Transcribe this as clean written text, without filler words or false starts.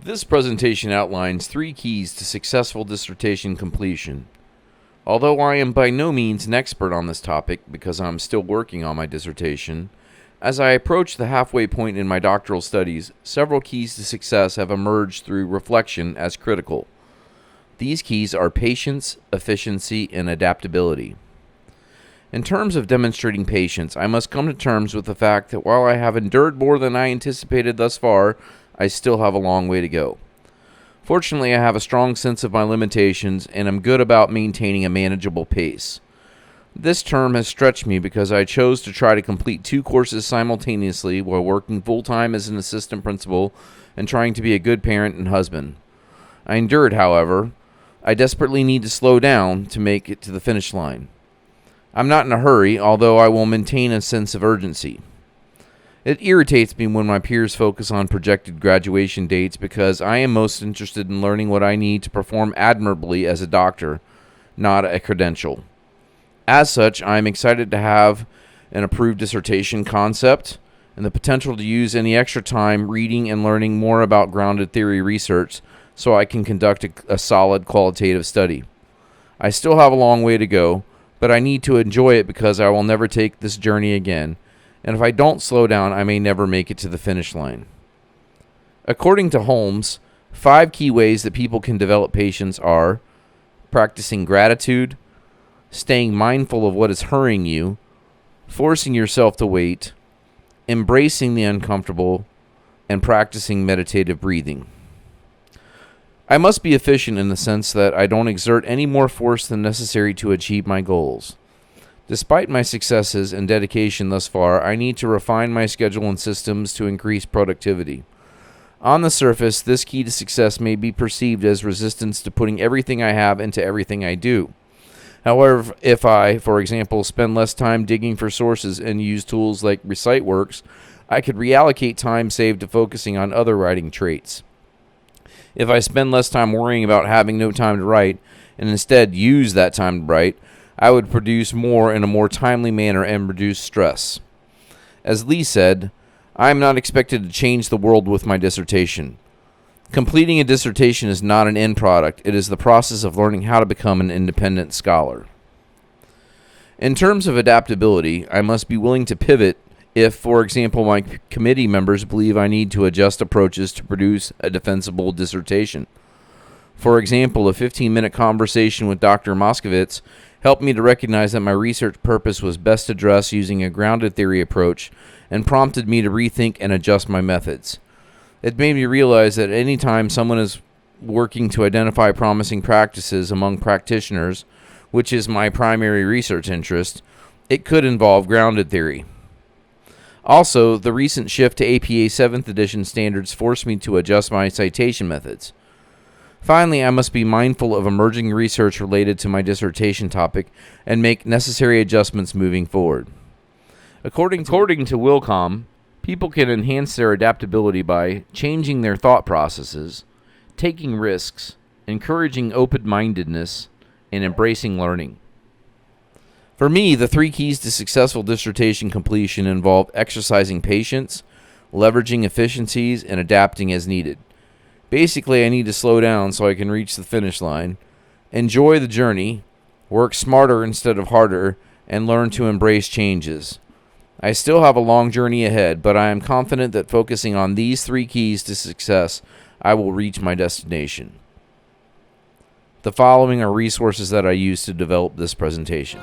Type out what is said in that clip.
This presentation outlines 3 keys to successful dissertation completion. Although I am by no means an expert on this topic because I'm still working on my dissertation, as I approach the halfway point in my doctoral studies, several keys to success have emerged through reflection as critical. These keys are patience, efficiency, and adaptability. In terms of demonstrating patience, I must come to terms with the fact that while I have endured more than I anticipated thus far, I still have a long way to go. Fortunately, I have a strong sense of my limitations and am good about maintaining a manageable pace. This term has stretched me because I chose to try to complete 2 courses simultaneously while working full-time as an assistant principal and trying to be a good parent and husband. I endured, however. I desperately need to slow down to make it to the finish line. I'm not in a hurry, although I will maintain a sense of urgency. It irritates me when my peers focus on projected graduation dates because I am most interested in learning what I need to perform admirably as a doctor, not a credential. As such, I am excited to have an approved dissertation concept and the potential to use any extra time reading and learning more about grounded theory research so I can conduct a solid qualitative study. I still have a long way to go, but I need to enjoy it because I will never take this journey again, and if I don't slow down, I may never make it to the finish line. According to Holmes, 5 key ways that people can develop patience are practicing gratitude, staying mindful of what is hurrying you, forcing yourself to wait, embracing the uncomfortable, and practicing meditative breathing. I must be efficient in the sense that I don't exert any more force than necessary to achieve my goals. Despite my successes and dedication thus far, I need to refine my schedule and systems to increase productivity. On the surface, this key to success may be perceived as resistance to putting everything I have into everything I do. However, if I, for example, spend less time digging for sources and use tools like RECiteWorks, I could reallocate time saved to focusing on other writing traits. If I spend less time worrying about having no time to write, and instead use that time to write, I would produce more in a more timely manner and reduce stress. As Lee said, I am not expected to change the world with my dissertation. Completing a dissertation is not an end product. It is the process of learning how to become an independent scholar. In terms of adaptability, I must be willing to pivot if, for example, my committee members believe I need to adjust approaches to produce a defensible dissertation. For example, a 15-minute conversation with Dr. Moskowitz helped me to recognize that my research purpose was best addressed using a grounded theory approach and prompted me to rethink and adjust my methods. It made me realize that any time someone is working to identify promising practices among practitioners, which is my primary research interest, it could involve grounded theory. Also, the recent shift to APA 7th edition standards forced me to adjust my citation methods. Finally, I must be mindful of emerging research related to my dissertation topic and make necessary adjustments moving forward. According to Wilcom, people can enhance their adaptability by changing their thought processes, taking risks, encouraging open-mindedness, and embracing learning. For me, the 3 keys to successful dissertation completion involve exercising patience, leveraging efficiencies, and adapting as needed. Basically, I need to slow down so I can reach the finish line, enjoy the journey, work smarter instead of harder, and learn to embrace changes. I still have a long journey ahead, but I am confident that focusing on these 3 keys to success, I will reach my destination. The following are resources that I used to develop this presentation.